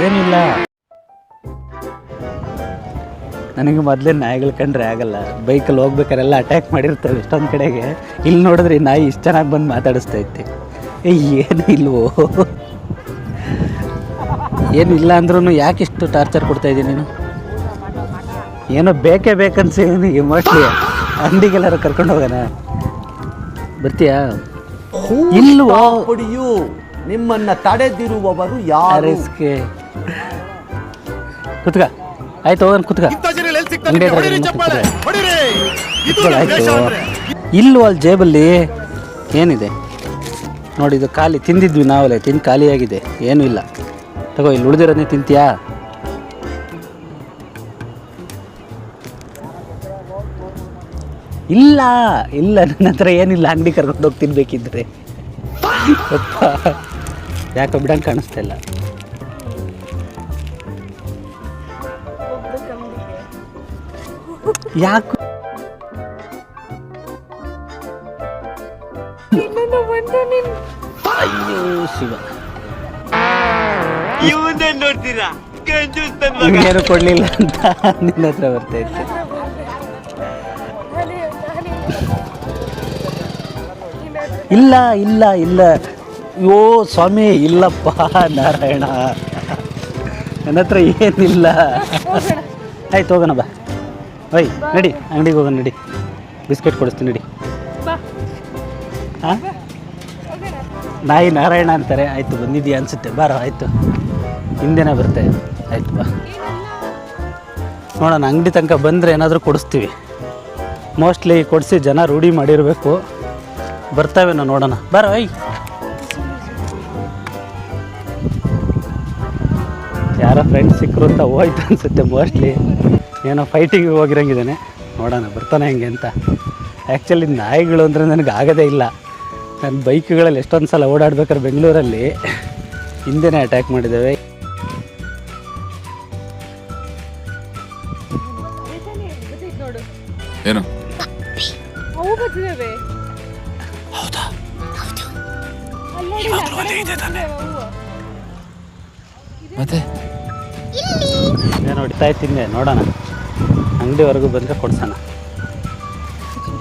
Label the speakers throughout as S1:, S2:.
S1: ಏನಿಲ್ಲ. ನನಗೆ ಮೊದಲೇ ನಾಯಿಗಳು ಕಂಡ್ರೆ ಆಗಲ್ಲ. ಬೈಕಲ್ಲಿ ಹೋಗ್ಬೇಕಾರೆಲ್ಲ ಅಟ್ಯಾಕ್ ಮಾಡಿರ್ತವೆ ಇಷ್ಟೊಂದು ಕಡೆಗೆ. ಇಲ್ಲಿ ನೋಡಿದ್ರೆ ನಾಯಿ ಇಷ್ಟು ಚೆನ್ನಾಗಿ ಬಂದು ಮಾತಾಡಿಸ್ತಾ ಇತ್ತು. ಏನು ಇಲ್ವೋ, ಏನು ಇಲ್ಲ ಅಂದ್ರೂ ಯಾಕೆ ಇಷ್ಟು ಟಾರ್ಚರ್ ಕೊಡ್ತಾ ಇದ್ದೀನಿ ನೀನು? ಏನೋ ಬೇಕೇ ಬೇಕನ್ಸಿ ಇವನಿಗೆ. ಮೋಸ್ಟ್ಲಿ ಅಂಗಡಿಗೆಲ್ಲಾರು ಕರ್ಕೊಂಡು ಹೋಗೋಣ. ಬರ್ತೀಯಾ? ಇಲ್ವೋ
S2: ಪಡಿಯು ನಿಮ್ಮನ್ನ ತಡೆದಿರುವವರು ಯಾರು?
S1: ಕುತ್ಕ. ಆಯ್ತು ಹೋಗೋಣ, ಕುತ್ಕ. ಆಯ್ತು. ಇಲ್ವೋ ಅಲ್ಲಿ ಜೇಬಲ್ಲಿ ಏನಿದೆ ನೋಡಿ. ಇದು ಖಾಲಿ ತಿಂದಿದ್ವಿ ನಾವಲ್ಲೇ, ತಿಂದು ಖಾಲಿಯಾಗಿದೆ. ಏನೂ ಇಲ್ಲ. ತಗೋ, ಇಲ್ಲಿ ಉಳಿದಿರೋದನ್ನೇ ತಿಂತೀಯಾ? ಇಲ್ಲ ಇಲ್ಲ, ನನ್ನ ಹತ್ರ ಏನಿಲ್ಲ. ಅಂಗಡಿ ಕರ್ಕೊಂಡು ಹೋಗಿ ತಿನ್ಬೇಕಿದ್ರೆ. ಯಾಕೋ ಬಿಡಂಗೆ ಕಾಣಿಸ್ತಾ ಇಲ್ಲ. ಯಾಕೆ ಅಯ್ಯೋ ಶಿವ,
S2: ನೋಡ್ತೀರಾ?
S1: ಏನು ಕೊಡ್ಲಿಲ್ಲ ಅಂತ ನಿನ್ನ ಹತ್ರ ಬರ್ತಾ ಇತ್ತು. ಇಲ್ಲ ಇಲ್ಲ ಇಲ್ಲ, ಯೋ ಸ್ವಾಮಿ, ಇಲ್ಲಪ್ಪ ನಾರಾಯಣ, ನನ್ನ ಹತ್ರ ಏನಿಲ್ಲ. ಆಯ್ತು ಹೋಗೋಣ ಬಾ. ಓಯ್ ನಡಿ, ಅಂಗಡಿಗೆ ಹೋಗೋಣ ನಡಿ. ಬಿಸ್ಕೆಟ್ ಕೊಡಿಸ್ತೀನಿ ನಡಿ. ಹಾಂ, ನಾಯಿ ನಾರಾಯಣ ಅಂತಾರೆ. ಆಯಿತು ಬಂದಿದ್ದೀಯ ಅನಿಸುತ್ತೆ. ಬಾರೋ, ಆಯಿತು ಹಿಂದೆನೇ ಬರ್ತಾ ಇದೆ. ಆಯ್ತು ಬಾ ನೋಡೋಣ. ಅಂಗಡಿ ತನಕ ಬಂದರೆ ಏನಾದರೂ ಕೊಡಿಸ್ತೀವಿ. ಮೋಸ್ಟ್ಲಿ ಕೊಡಿಸಿ ಜನ ರೂಢಿ ಮಾಡಿರಬೇಕು. ಬರ್ತಾವೇನೋ ನೋಡೋಣ. ಬಾರೋ. ಐ ಯಾರೋ ಫ್ರೆಂಡ್ಸ್ ಸಿಕ್ಕರು ಅಂತ ಹೋಯ್ತು ಅನಿಸುತ್ತೆ. ಮೋಸ್ಟ್ಲಿ ಏನೋ ಫೈಟಿಗೆ ಹೋಗಿರಂಗಿದ್ದಾನೆ. ನೋಡೋಣ ಬರ್ತಾನೆ ಹೆಂಗೆ ಅಂತ. ಆ್ಯಕ್ಚುಲಿ ನಾಯಿಗಳು ಅಂದರೆ ನನಗೆ ಆಗೋದೇ ಇಲ್ಲ. ನನ್ನ ಬೈಕ್ಗಳಲ್ಲಿ ಎಷ್ಟೊಂದು ಸಲ ಓಡಾಡ್ಬೇಕಾದ್ರೆ ಬೆಂಗಳೂರಲ್ಲಿ ಹಿಂದೆನೇ ಅಟ್ಯಾಕ್ ಮಾಡಿದ್ದೇವೆ.
S3: ಏನು ಮತ್ತೆ
S1: ನಾನು ಹೊಡಿತಾ ಇದ್ದೀನಿ. ನೋಡೋಣ, ಅಂಗಡಿವರೆಗೂ ಬಂದರೆ ಕೊಡ್ಸೋಣ.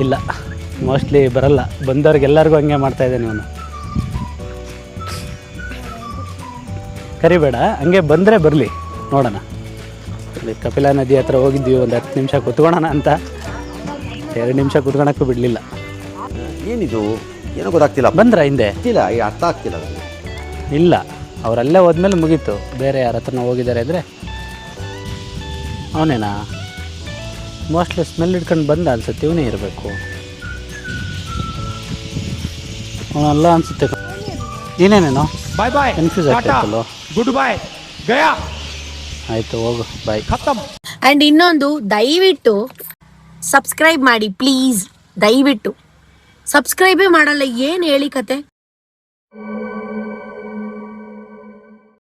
S1: ಇಲ್ಲ, ಮೋಸ್ಟ್ಲಿ ಬರಲ್ಲ. ಬಂದವ್ರಿಗೆಲ್ಲರಿಗೂ ಹಂಗೆ ಮಾಡ್ತಾಯಿದ್ದಾನೆ ಇವನು. ಕರಿಬೇಡ, ಹಂಗೆ ಬಂದರೆ ಬರಲಿ ನೋಡೋಣ. ಇಲ್ಲಿ ಕಪಿಲಾ ನದಿ ಹತ್ರ ಹೋಗಿದ್ವಿ. ಒಂದು 10 ನಿಮಿಷ ಕುತ್ಕೊಳ್ಳೋಣ ಅಂತ. 2 ನಿಮಿಷ ಕುತ್ಕೊಳಕ್ಕೂ ಬಿಡಲಿಲ್ಲ.
S2: ಏನಿದು ಏನೋ ಗೊತ್ತಾಗ್ತಿಲ್ಲ.
S1: ಬಂದ್ರ ಹಿಂದೆ
S2: ಇಲ್ಲ, ಅರ್ಥ ಆಗ್ತಿಲ್ಲ.
S1: ಇಲ್ಲ, ಅವರಲ್ಲೇ ಹೋದ್ಮೇಲೆ ಮುಗೀತು. ಬೇರೆ ಯಾರ ಹತ್ರನ ಹೋಗಿದ್ದಾರೆ ಅಂದರೆ ಅವನೇನಾ? ಮೋಸ್ಟ್ಲಿ ಸ್ಮೆಲ್ ಹಿಡ್ಕೊಂಡು ಬಂದ ಅನ್ಸುತ್ತೆ. ಇವನೇ ಇರಬೇಕು. ಅವನಲ್ಲ ಅನ್ಸುತ್ತೆ. ನೀನೇನೇನೋ
S4: ಬಾಯ್ ಬಾಯ್,
S1: ಕನ್ಫ್ಯೂಸ್ ಆಗ್ತಾಯಿತ್ತಲ್ಲೋ.
S4: ಗುಡ್ ಬಾಯ್, ಗಯಾ.
S1: ಆಯಿತು ಹೋಗು, ಬಾಯ್.
S4: ಖತಮ್.
S5: ಅಂಡ್ ಇನ್ನೊಂದು, ದಯವಿಟ್ಟು ಸಬ್ಸ್ಕ್ರೈಬ್ ಮಾಡಿ ಪ್ಲೀಸ್. ದಯವಿಟ್ಟು ಸಬ್ಸ್ಕ್ರೈಬೇ ಮಾಡಲ್ಲ. ಏನು ಹೇಳಿ ಕತೆ?